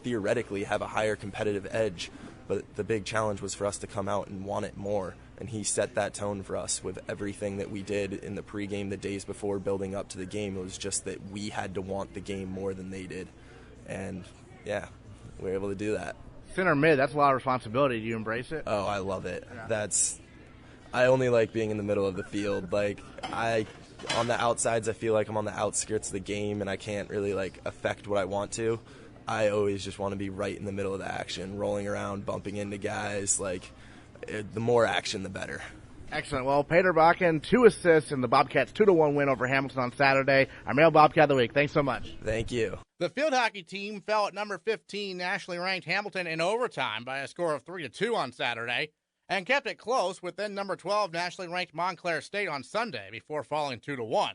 theoretically have a higher competitive edge, but the big challenge was for us to come out and want it more, and he set that tone for us with everything that we did in the pregame the days before building up to the game. It was just that we had to want the game more than they did, and yeah, we were able to do that. Center mid, that's a lot of responsibility. Do you embrace it? Oh, I love it. Yeah. I only like being in the middle of the field. Like, on the outsides, I feel like I'm on the outskirts of the game and I can't really like affect what I want to. I always just want to be right in the middle of the action, rolling around, bumping into guys. Like, the more action, the better. Excellent. Well, Peter Bakken, 2 assists in the Bobcats' 2-1 win over Hamilton on Saturday. Our male Bobcat of the week. Thanks so much. Thank you. The field hockey team fell at number 15 nationally ranked Hamilton in overtime by a score of 3-2 on Saturday, and kept it close with then number 12 nationally ranked Montclair State on Sunday before falling 2-1.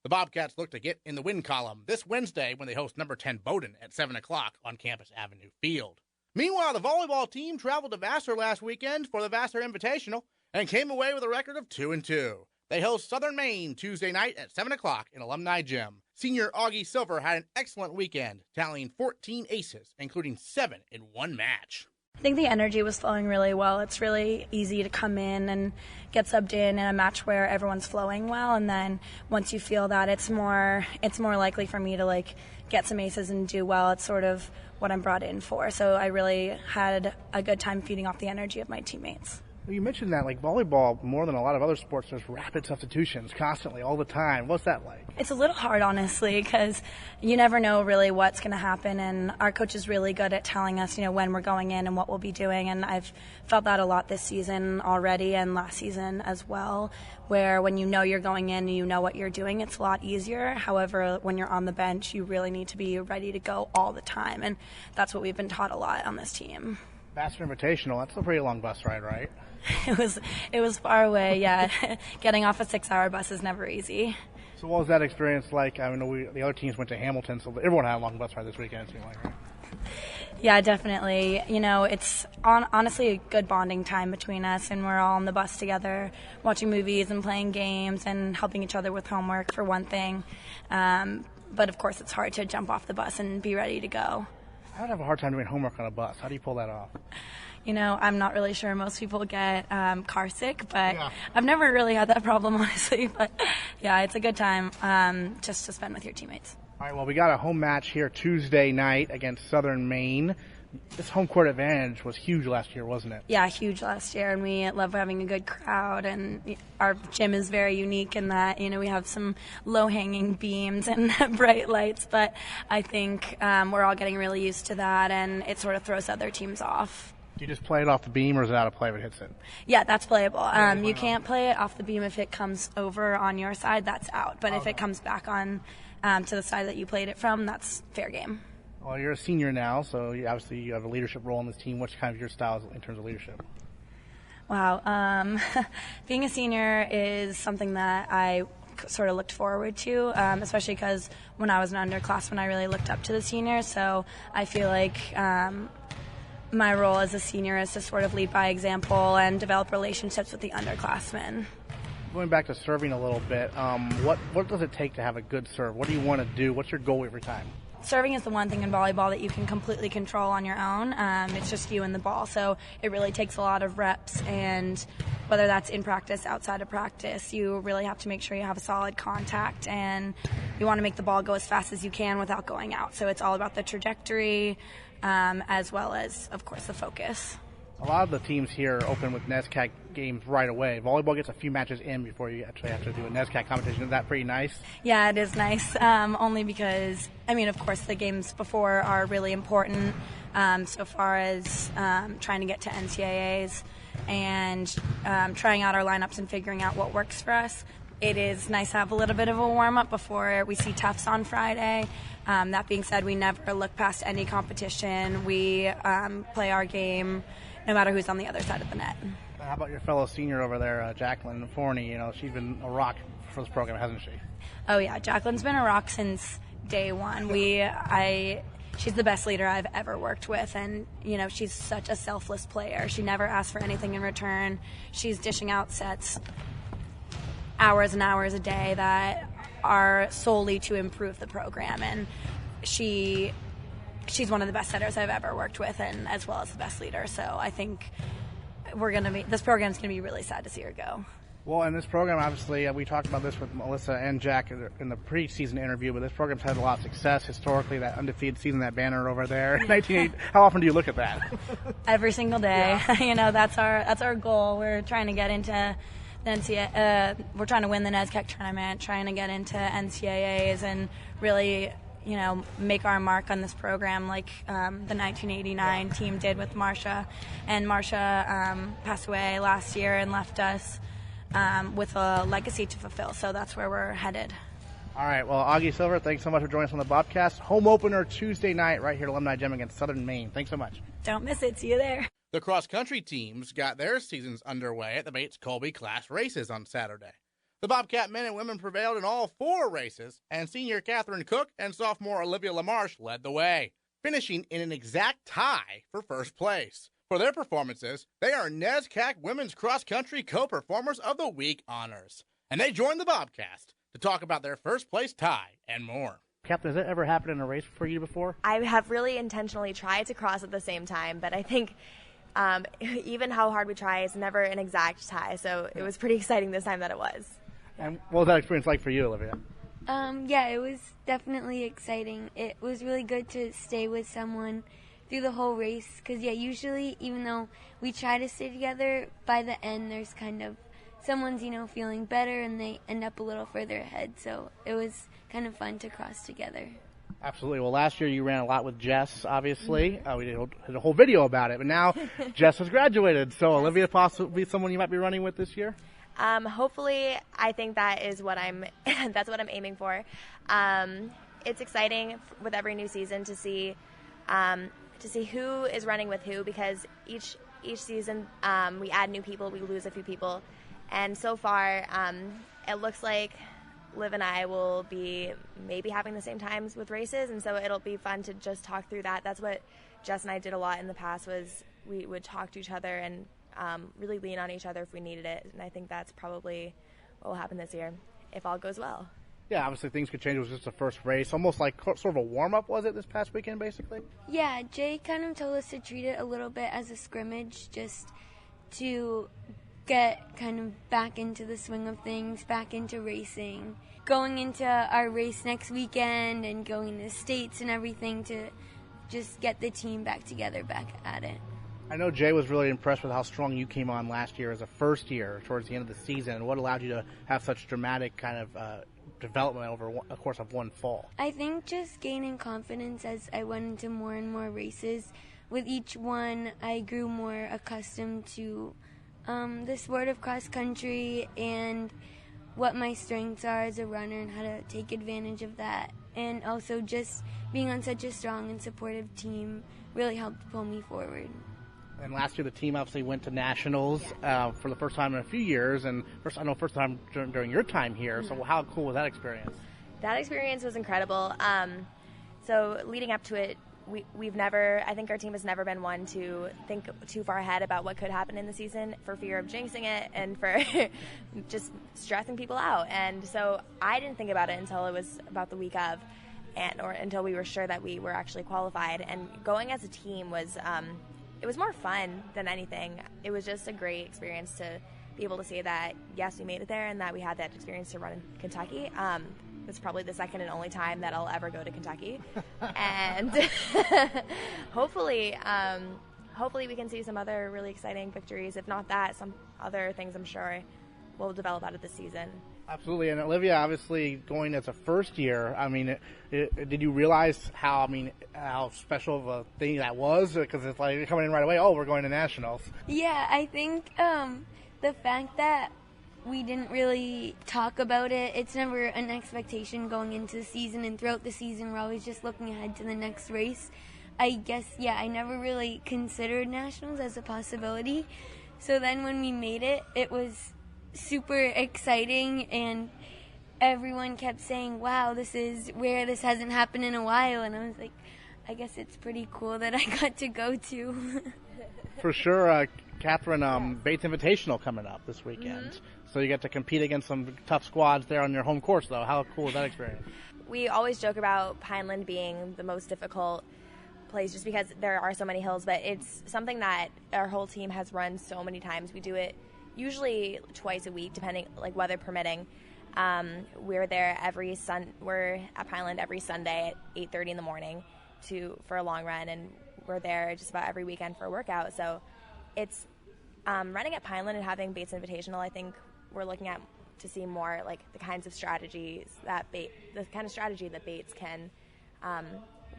The Bobcats look to get in the win column this Wednesday when they host number 10 Bowdoin at 7 o'clock on Campus Avenue Field. Meanwhile, the volleyball team traveled to Vassar last weekend for the Vassar Invitational and came away with a record of 2-2. They host Southern Maine Tuesday night at 7 o'clock in Alumni Gym. Senior Augie Silver had an excellent weekend, tallying 14 aces, including 7 in one match. I think the energy was flowing really well. It's really easy to come in and get subbed in a match where everyone's flowing well, and then once you feel that, it's more likely for me to get some aces and do well. It's sort of what I'm brought in for. So I really had a good time feeding off the energy of my teammates. Well, you mentioned that volleyball, more than a lot of other sports, there's rapid substitutions constantly, all the time. What's that like? It's a little hard, honestly, because you never know really what's going to happen, and our coach is really good at telling us, when we're going in and what we'll be doing, and I've felt that a lot this season already and last season as well, where when you're going in and you know what you're doing, it's a lot easier. However, when you're on the bench, you really need to be ready to go all the time, and that's what we've been taught a lot on this team. Vassar Invitational, that's a pretty long bus ride, right? It was far away, yeah. Getting off a 6-hour bus is never easy. So what was that experience like? I mean, the other teams went to Hamilton, so everyone had a long bus ride this weekend, it seemed like, right? Yeah, definitely. It's honestly a good bonding time between us, and we're all on the bus together, watching movies and playing games and helping each other with homework, for one thing. But, of course, it's hard to jump off the bus and be ready to go. I would have a hard time doing homework on a bus. How do you pull that off? I'm not really sure. Most people get car sick, but Yeah. I've never really had that problem, honestly. But, yeah, it's a good time just to spend with your teammates. All right, well, we got a home match here Tuesday night against Southern Maine. This home court advantage was huge last year, wasn't it? Yeah, huge last year, and we love having a good crowd, and our gym is very unique in that, we have some low-hanging beams and bright lights, but I think we're all getting really used to that, and it sort of throws other teams off. Do you just play it off the beam, or is it out of play if it hits it? Yeah, that's playable. You can't play it off the beam if it comes over on your side, that's out, but if it comes back on to the side that you played it from, that's fair game. Well, you're a senior now, so you have a leadership role in this team. What's kind of your style in terms of leadership? Wow. Being a senior is something that I sort of looked forward to, especially because when I was an underclassman, I really looked up to the seniors. So I feel like my role as a senior is to sort of lead by example and develop relationships with the underclassmen. Going back to serving a little bit, what does it take to have a good serve? What do you want to do? What's your goal every time? Serving is the one thing in volleyball that you can completely control on your own. It's just you and the ball. So it really takes a lot of reps, and whether that's in practice, outside of practice, you really have to make sure you have a solid contact, and you want to make the ball go as fast as you can without going out. So it's all about the trajectory as well as, of course, the focus. A lot of the teams here open with NESCAC games right away. Volleyball gets a few matches in before you actually have to do a NESCAC competition. Is that pretty nice? Yeah, it is nice, only because, of course, the games before are really important so far as trying to get to NCAAs and trying out our lineups and figuring out what works for us. It is nice to have a little bit of a warm-up before we see Tufts on Friday. That being said, we never look past any competition. We play our game no matter who's on the other side of the net. How about your fellow senior over there, Jacqueline Forney? She's been a rock for this program, hasn't she? Oh, yeah. Jacqueline's been a rock since day one. She's the best leader I've ever worked with, and, she's such a selfless player. She never asks for anything in return. She's dishing out sets hours and hours a day that are solely to improve the program, and she's one of the best setters I've ever worked with, and as well as the best leader. So I think this program's going to be really sad to see her go. Well, in this program, obviously, we talked about this with Melissa and Jack in the preseason interview, but this program's had a lot of success historically. That undefeated season, that banner over there, 1980. How often do you look at that? Every single day. Yeah. That's our goal. We're trying to get into we're trying to win the NESCAC tournament, trying to get into NCAAs, and really, make our mark on this program like the 1989 team did with Marcia. And Marcia passed away last year and left us with a legacy to fulfill. So that's where we're headed. All right. Well, Augie Silver, thanks so much for joining us on the Bobcast. Home opener Tuesday night right here at Alumni Gym against Southern Maine. Thanks so much. Don't miss it. See you there. The cross-country teams got their seasons underway at the Bates Colby Class races on Saturday. The Bobcat men and women prevailed in all 4 races, and senior Catherine Cook and sophomore Olivia LaMarche led the way, finishing in an exact tie for first place. For their performances, they are NESCAC Women's Cross Country Co-Performers of the Week honors. And they joined the Bobcast to talk about their first place tie and more. Captain, has that ever happened in a race for you before? I have really intentionally tried to cross at the same time, but I think even how hard we try, it's never an exact tie. So it was pretty exciting this time that it was. And what was that experience like for you, Olivia? Yeah, it was definitely exciting. It was really good to stay with someone through the whole race because, usually even though we try to stay together, by the end there's kind of someone's, feeling better and they end up a little further ahead. So it was kind of fun to cross together. Absolutely. Well, last year you ran a lot with Jess, obviously. We did a whole video about it, but now Jess has graduated. So Olivia possibly someone you might be running with this year? Hopefully, I think that is what that's what I'm aiming for. It's exciting with every new season to see who is running with who, because each season we add new people, we lose a few people, and so far it looks like Liv and I will be maybe having the same times with races, and so it'll be fun to just talk through that. That's what Jess and I did a lot in the past, was we would talk to each other and really lean on each other if we needed it, and I think that's probably what will happen this year if all goes well. Yeah, obviously things could change. It was just the first race, almost like sort of a warm-up, was it, this past weekend, basically? Yeah, Jay kind of told us to treat it a little bit as a scrimmage, just to get kind of back into the swing of things, back into racing. Going into our race next weekend and going to states and everything to just get the team back together, back at it. I know Jay was really impressed with how strong you came on last year as a first year towards the end of the season, and what allowed you to have such dramatic kind of development over a course of one fall. I think just gaining confidence as I went into more and more races. With each one, I grew more accustomed to the sport of cross country and what my strengths are as a runner and how to take advantage of that. And also just being on such a strong and supportive team really helped pull me forward. And last year the team obviously went to nationals for the first time in a few years, and first time during your time here. So how cool was that experience? That experience was incredible. So leading up to it, I think our team has never been one to think too far ahead about what could happen in the season for fear of jinxing it and for just stressing people out. And so I didn't think about it until it was about the week of, or until we were sure that we were actually qualified. And going as a team was, it was more fun than anything. It was just a great experience to be able to say that, yes, we made it there and that we had that experience to run in Kentucky. It's probably the second and only time that I'll ever go to Kentucky. And hopefully we can see some other really exciting victories. If not that, some other things I'm sure will develop out of this season. Absolutely. And Olivia, obviously going as a first year, I mean, did you realize how special of a thing that was? Because it's like coming in right away, we're going to nationals. Yeah, I think the fact that we didn't really talk about it, it's never an expectation going into the season, and throughout the season we're always just looking ahead to the next race. I guess, I never really considered nationals as a possibility. So then when we made it, it was super exciting, and everyone kept saying, wow, this is rare, this hasn't happened in a while, and I was like, I guess it's pretty cool that I got to go to. For sure. Catherine, Bates Invitational coming up this weekend. Mm-hmm. So you get to compete against some tough squads there on your home course, though. How cool is that experience? We always joke about Pineland being the most difficult place just because there are so many hills, but it's something that our whole team has run so many times. We do it usually twice a week, depending, like weather permitting. We're there we're at Pineland every Sunday at 8:30 in the morning for a long run, and we're there just about every weekend for a workout. So it's running at Pineland and having Bates Invitational, I think we're looking at to see more like the kinds of strategies that Bates can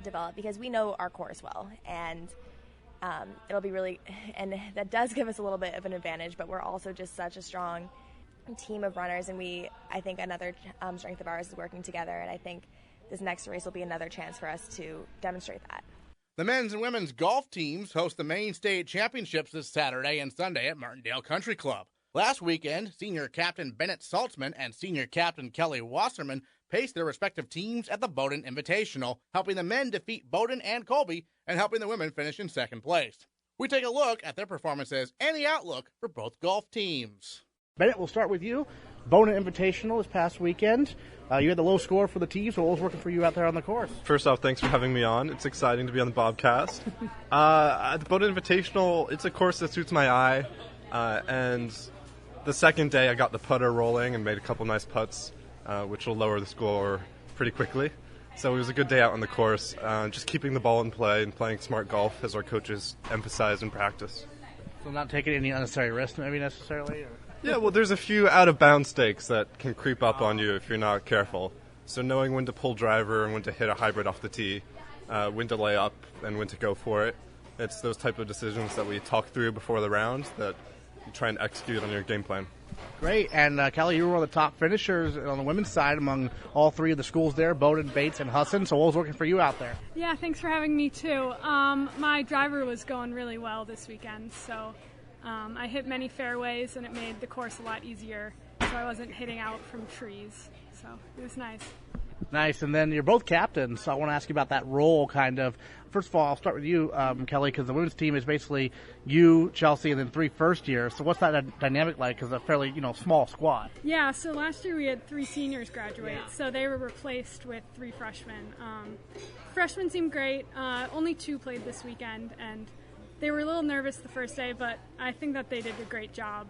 develop, because we know our course well, and it'll be really, and that does give us a little bit of an advantage, but we're also just such a strong team of runners, and I think another strength of ours is working together, and I think this next race will be another chance for us to demonstrate that. The men's and women's golf teams host the Maine State Championships this Saturday and Sunday at Martindale Country Club. Last weekend, senior captain Bennett Saltzman and senior captain Kelly Wasserman paced their respective teams at the Bowdoin Invitational, helping the men defeat Bowdoin and Colby and helping the women finish in second place. We take a look at their performances and the outlook for both golf teams. Bennett, we'll start with you. Bowdoin Invitational this past weekend. You had the low score for the team, so what was working for you out there on the course? First off, thanks for having me on. It's exciting to be on the Bobcast. The Bowdoin Invitational, it's a course that suits my eye, and the second day I got the putter rolling and made a couple nice putts, which will lower the score pretty quickly. So it was a good day out on the course, just keeping the ball in play and playing smart golf as our coaches emphasize in practice. So not taking any unnecessary risks maybe necessarily? Or? Yeah, well, there's a few out-of-bounds stakes that can creep up on you if you're not careful. So knowing when to pull driver and when to hit a hybrid off the tee, when to lay up and when to go for it. It's those type of decisions that we talk through before the round that you try and execute on your game plan. Great. And Kelly, you were one of the top finishers on the women's side among all three of the schools there, Bowdoin, Bates, and Husson. So what was working for you out there? Yeah, thanks for having me too. My driver was going really well this weekend, so I hit many fairways and it made the course a lot easier, so I wasn't hitting out from trees. So it was nice. Nice. And then you're both captains, so I want to ask you about that role kind of. First of all, I'll start with you, Kelly, because the women's team is basically you, Chelsea, and then 3 first years. So what's that dynamic like? Because it's a fairly, small squad. Yeah, so last year we had 3 seniors graduate, so they were replaced with 3 freshmen. Freshmen seemed great. Only 2 played this weekend, and they were a little nervous the first day, but I think that they did a great job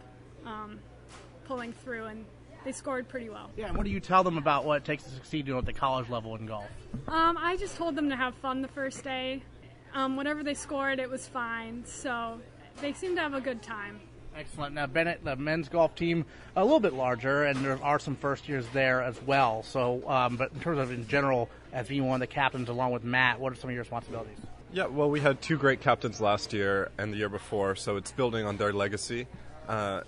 pulling through, and they scored pretty well. Yeah, and what do you tell them about what it takes to succeed at the college level in golf? I just told them to have fun the first day. Whatever they scored, it was fine, so they seemed to have a good time. Excellent. Now, Bennett, the men's golf team, a little bit larger, and there are some first years there as well. So, but in terms of in general, as being one of the captains along with Matt, what are some of your responsibilities? Yeah, well, we had 2 great captains last year and the year before, so it's building on their legacy.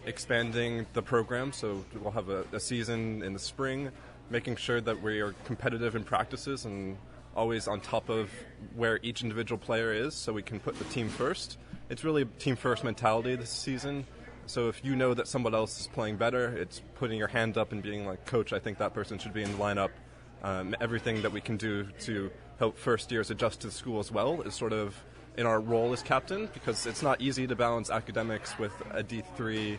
Expanding the program, so we'll have a season in the spring, making sure that we are competitive in practices and always on top of where each individual player is, so we can put the team first. It's really a team first mentality this season, so if you know that someone else is playing better, it's putting your hand up and being like, Coach, I think that person should be in the lineup. Everything that we can do to help first years adjust to the school as well is sort of in our role as captain, because it's not easy to balance academics with a D3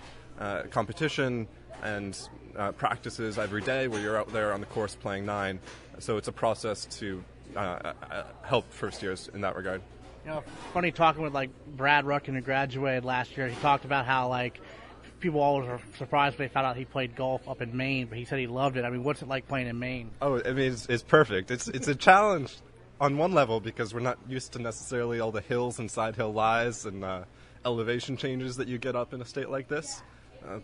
competition and practices every day where you're out there on the course playing 9. So it's a process to help first years in that regard. Funny talking with Brad Ruckin, who graduated last year. He talked about how people always are surprised when they found out he played golf up in Maine, but he said he loved it. I mean, what's it like playing in Maine? Oh, I mean, it's perfect. It's a challenge on one level because we're not used to necessarily all the hills and side hill lies and elevation changes that you get up in a state like this.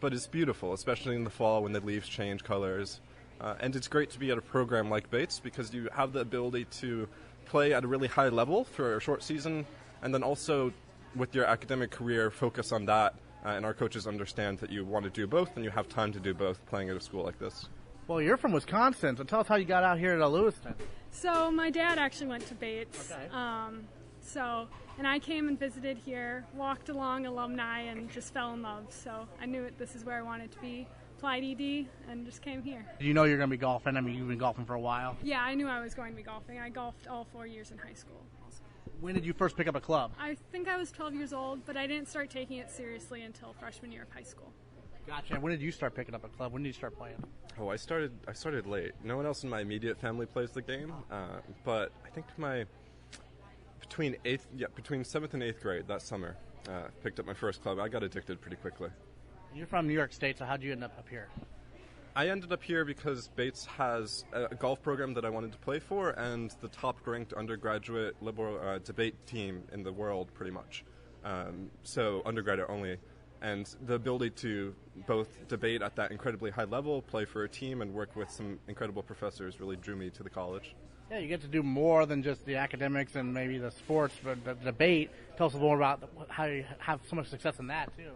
But it's beautiful, especially in the fall when the leaves change colors. And it's great to be at a program like Bates because you have the ability to play at a really high level for a short season, and then also with your academic career focus on that. And our coaches understand that you want to do both and you have time to do both playing at a school like this. Well, you're from Wisconsin, so tell us how you got out here to Lewiston. So my dad actually went to Bates. Okay. And I came and visited here, walked along alumni, and just fell in love. So I knew this is where I wanted to be. Applied ED and just came here. Do you know you're going to be golfing? I mean, you've been golfing for a while. Yeah, I knew I was going to be golfing. I golfed all 4 years in high school. When did you first pick up a club? I think I was 12 years old, but I didn't start taking it seriously until freshman year of high school. Gotcha. When did you start picking up a club? When did you start playing? Oh, I started late. No one else in my immediate family plays the game, but I think between 7th and 8th grade that summer, picked up my first club. I got addicted pretty quickly. You're from New York State, so how'd you end up here? I ended up here because Bates has a golf program that I wanted to play for and the top-ranked undergraduate liberal debate team in the world, pretty much. So undergraduate only. And the ability to both debate at that incredibly high level, play for a team, and work with some incredible professors really drew me to the college. Yeah, you get to do more than just the academics and maybe the sports, but the debate. Tell us more about how you have so much success in that, too.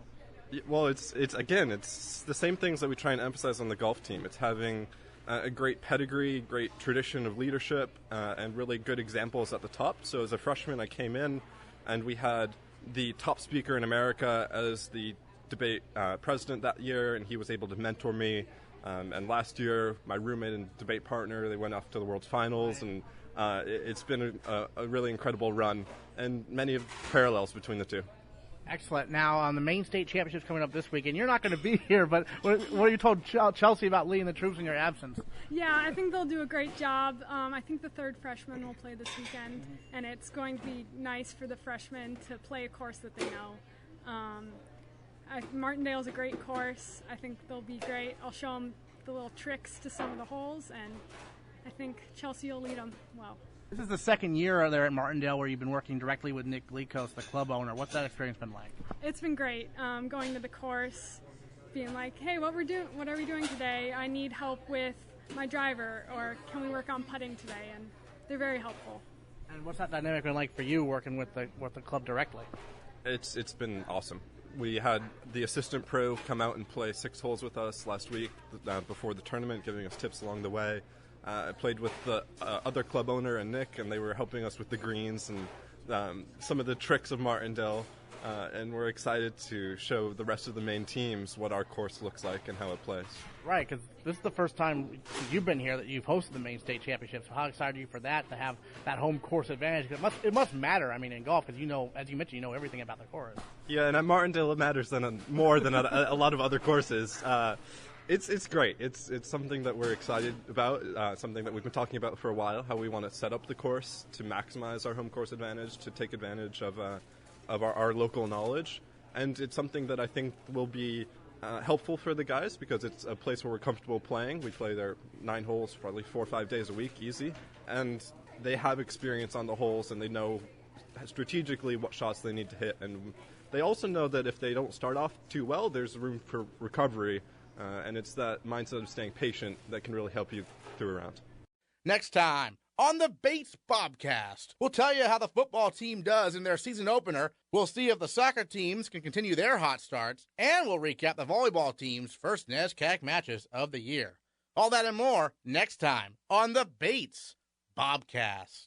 Well, it's the same things that we try and emphasize on the golf team. It's having a great pedigree, great tradition of leadership, and really good examples at the top. So as a freshman, I came in, and we had the top speaker in America as the debate president that year, and he was able to mentor me. And last year, my roommate and debate partner, they went off to the World's Finals, and it's been a really incredible run, and many parallels between the two. Excellent. Now, the main state championships coming up this week, and you're not going to be here, but what are you told Chelsea about leading the troops in your absence? Yeah, I think they'll do a great job. I think the third freshman will play this weekend, and it's going to be nice for the freshmen to play a course that they know. Martindale's a great course. I think they'll be great. I'll show them the little tricks to some of the holes, and I think Chelsea will lead them well. This is the second year there at Martindale where you've been working directly with Nick Likos, the club owner. What's that experience been like? It's been great. Going to the course, being like, hey, what are we doing today? I need help with my driver, or can we work on putting today? And they're very helpful. And what's that dynamic been like for you working with the club directly? It's been awesome. We had the assistant pro come out and play 6 holes with us last week before the tournament, giving us tips along the way. I played with the other club owner and Nick, and they were helping us with the greens and some of the tricks of Martindale. And we're excited to show the rest of the main teams what our course looks like and how it plays. Right, because this is the first time since you've been here that you've hosted the main state championships. So how excited are you for that, to have that home course advantage? It must matter, I mean, in golf, because as you mentioned, you know everything about the course. Yeah, and at Martindale it matters more than a lot of other courses. It's great. It's something that we're excited about, something that we've been talking about for a while, how we want to set up the course to maximize our home course advantage, to take advantage of our local knowledge. And it's something that I think will be helpful for the guys, because it's a place where we're comfortable playing. We play there 9 holes, probably 4 or 5 days a week, easy. And they have experience on the holes, and they know strategically what shots they need to hit. And they also know that if they don't start off too well, there's room for recovery. And it's that mindset of staying patient that can really help you through a round. Next time on the Bates Bobcast, we'll tell you how the football team does in their season opener. We'll see if the soccer teams can continue their hot starts, and we'll recap the volleyball team's first NESCAC matches of the year. All that and more next time on the Bates Bobcast.